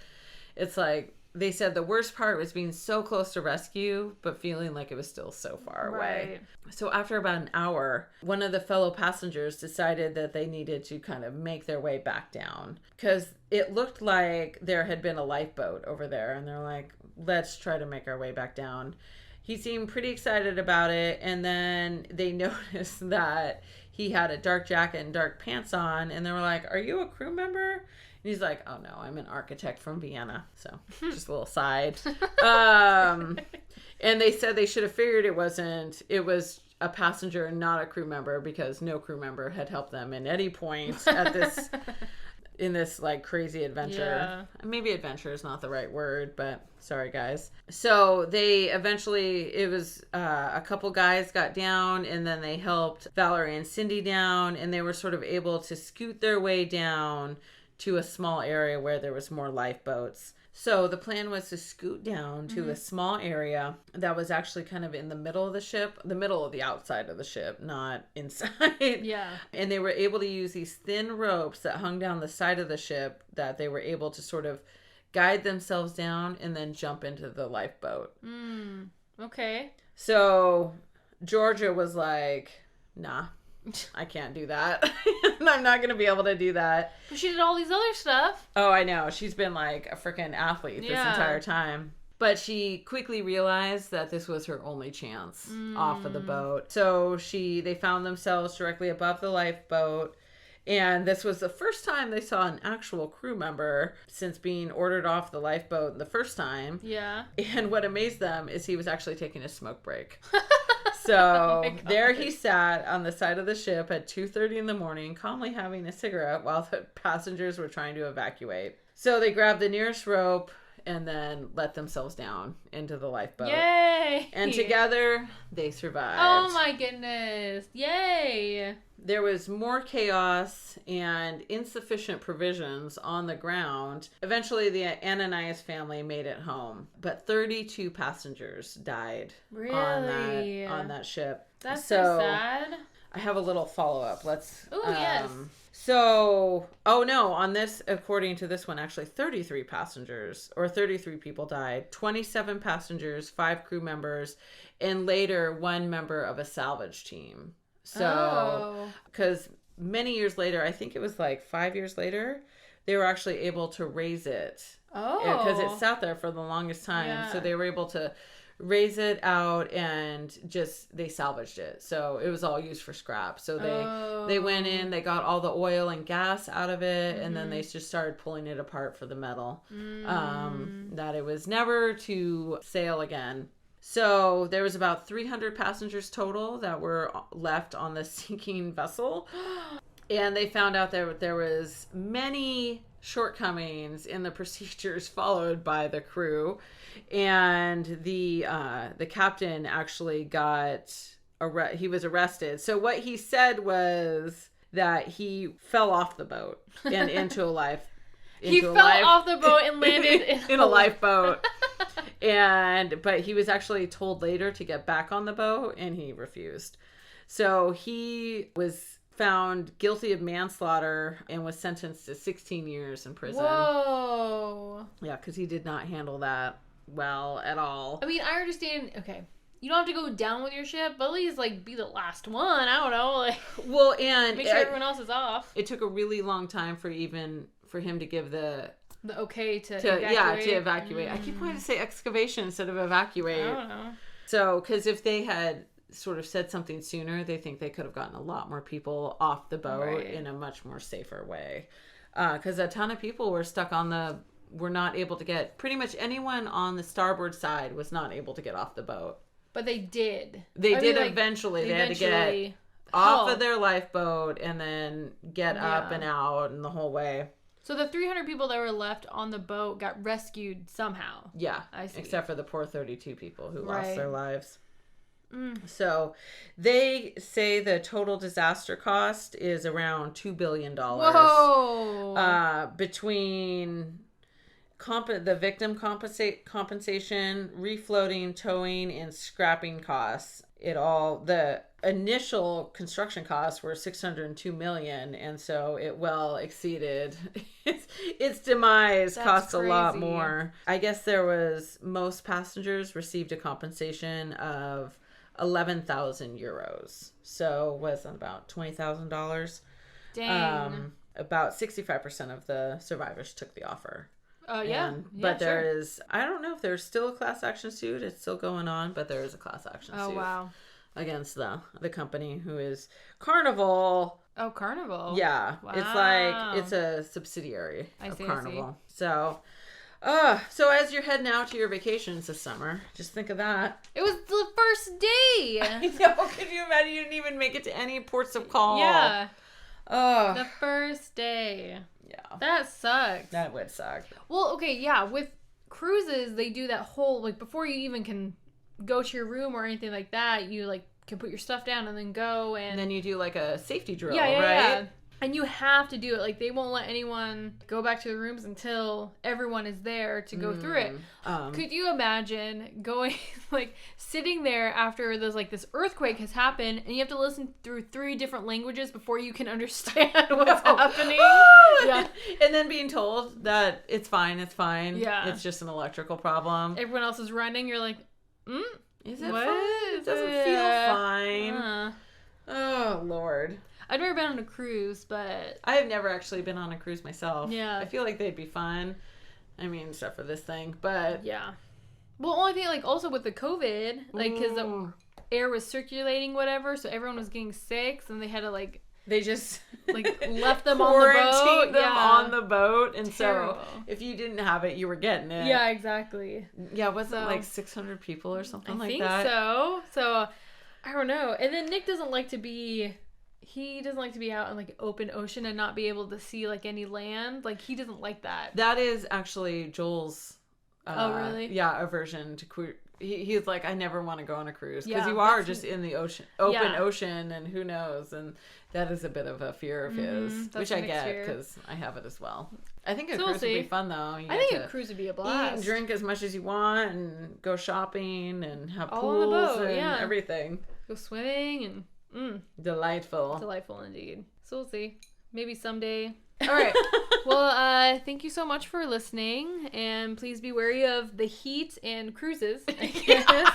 It's like, they said the worst part was being so close to rescue, but feeling like it was still so far away. So after about an hour, one of the fellow passengers decided that they needed to kind of make their way back down, because it looked like there had been a lifeboat over there, and they're like, let's try to make our way back down. He seemed pretty excited about it, and then they noticed that he had a dark jacket and dark pants on, and they were like, are you a crew member? And he's like, oh no, I'm an architect from Vienna. So just a little side. And they said they should have figured it was a passenger and not a crew member, because no crew member had helped them at any point at this in this like crazy adventure. Maybe adventure is not the right word, but sorry guys. So they eventually, it was a couple guys got down, and then they helped Valerie and Cindy down, and they were sort of able to scoot their way down to a small area where there was more lifeboats. So the plan was to scoot down to a small area that was actually kind of in the middle of the ship, the middle of the outside of the ship, not inside. And they were able to use these thin ropes that hung down the side of the ship, that they were able to sort of guide themselves down and then jump into the lifeboat. Okay. So Georgia was like, nah, I can't do that. I'm not going to be able to do that. But she did all these other stuff. Oh, I know. She's been like a freaking athlete this entire time. But she quickly realized that this was her only chance off of the boat. So they found themselves directly above the lifeboat. And this was the first time they saw an actual crew member since being ordered off the lifeboat the first time. And what amazed them is he was actually taking a smoke break. So there he sat on the side of the ship at 2:30 in the morning, calmly having a cigarette while the passengers were trying to evacuate. So they grabbed the nearest rope and then let themselves down into the lifeboat. Yay! And together, they survived. Oh my goodness. Yay! There was more chaos and insufficient provisions on the ground. Eventually, the Ananias family made it home, but 32 passengers died on that ship. That's so sad. I have a little follow-up. Let's... Oh, yes. So, on this, according to this one, actually 33 passengers, or 33 people died. 27 passengers, 5 crew members, and later 1 member of a salvage team. So, because many years later, I think it was like 5 years later, they were actually able to raise it Oh. Because it sat there for the longest time. Yeah. So they were able to raise it out and they salvaged it. So it was all used for scrap. So they went in, they got all the oil and gas out of it, and then they just started pulling it apart for the metal. That it was never to sail again. So there was about 300 passengers total that were left on the sinking vessel. And they found out that there was many shortcomings in the procedures followed by the crew. And the captain actually he was arrested. So what he said was that he fell off the boat and into a life. He fell off the boat and landed in a lifeboat. But he was actually told later to get back on the boat, and he refused. So he was found guilty of manslaughter and was sentenced to 16 years in prison. Whoa. Yeah, because he did not handle that well at all. I mean, I understand. Okay, you don't have to go down with your ship, but at least be the last one. I don't know. And make sure everyone else is off. It took a really long time for him to give the okay to evacuate. Yeah, to evacuate. I keep wanting to say excavation instead of evacuate. I don't know. So, because if they had sort of said something sooner, they think they could have gotten a lot more people off the boat in a much more safer way. Because a ton of people were stuck were not able to get, pretty much anyone on the starboard side was not able to get off the boat. But they did. They did eventually. They had to get off of their lifeboat and then get up and out and the whole way. So the 300 people that were left on the boat got rescued somehow. Yeah. I see. Except for the poor 32 people who lost their lives. So they say the total disaster cost is around $2 billion. Whoa! Between the victim compensation, refloating, towing, and scrapping costs. The initial construction costs were $602 million, and so it well exceeded its demise. That's cost crazy. A lot more. I guess most passengers received a compensation of 11,000 euros. So was that about $20,000? Dang. About 65% of the survivors took the offer. But there is, I don't know if there's still a class action suit. It's still going on, but there is a class action suit. Oh, wow. Against the company who is Carnival. Oh, Carnival. Yeah. Wow. It's a subsidiary of Carnival. I see. So as you're heading out to your vacations this summer, just think of that. It was the first day. I know. Can you imagine? You didn't even make it to any ports of call. Yeah. Oh. The first day. Yeah. That sucks. That would suck. Well, okay, yeah. With cruises, they do that whole, before you even can go to your room or anything like that, you, can put your stuff down and then go and then you do, a safety drill, right? Yeah. And you have to do it. They won't let anyone go back to the rooms until everyone is there to go through it. Could you imagine going, sitting there after this earthquake has happened, and you have to listen through 3 different languages before you can understand what's happening? Yeah. And then being told that it's fine. Yeah. It's just an electrical problem. Everyone else is running. You're like, is it what? fine? It doesn't feel fine. Oh, Lord. I've never been on a cruise, but I have never actually been on a cruise myself. Yeah. I feel like they'd be fun. I mean, except for this thing, but yeah. Well, only thing, also with the COVID, because the air was circulating, whatever, so everyone was getting sick, and they had to, they just left them on the boat. Them on the boat, and Terrible. So if you didn't have it, you were getting it. Yeah, exactly. Yeah, wasn't it 600 people or something like that? I think so. So I don't know. And then Nick doesn't like to be. He doesn't like to be out in open ocean and not be able to see any land. He doesn't like that. That is actually Joel's. Oh really? Yeah, aversion to cruise. He's like, I never want to go on a cruise because Yeah, you are just in the ocean, open ocean, and who knows? And that is a bit of a fear of his, which I get because I have it as well. I think a cruise would be fun though. I think a cruise would be a blast. Eat and drink as much as you want, and go shopping, and have all pools on the boat, and everything. Go swimming and. Delightful Indeed. So we'll see. Maybe someday. All right. Well, thank you so much for listening, and please be wary of the heat and cruises. I guess.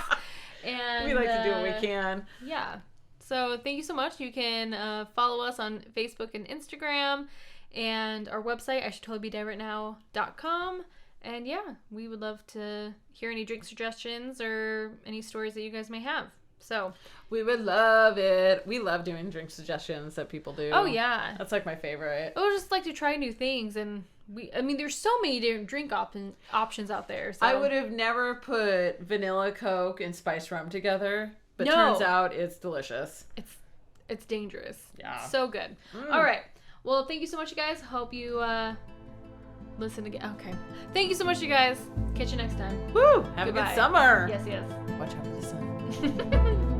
And we like to do what we can. Yeah. So thank you so much. You can follow us on Facebook and Instagram, and our website, I should totally be dead right now.com. And yeah, we would love to hear any drink suggestions or any stories that you guys may have. So we would love it. We love doing drink suggestions that people do. Oh yeah, that's like my favorite. I would just like to try new things, and there's so many different drink options out there. So. I would have never put vanilla Coke and spiced rum together, but No. turns out it's delicious. It's dangerous. Yeah. So good. All right. Well, thank you so much, you guys. Hope you listen again. Okay. Thank you so much, you guys. Catch you next time. Woo! Have Goodbye. a good summer. Yes, yes. Watch out for the sun.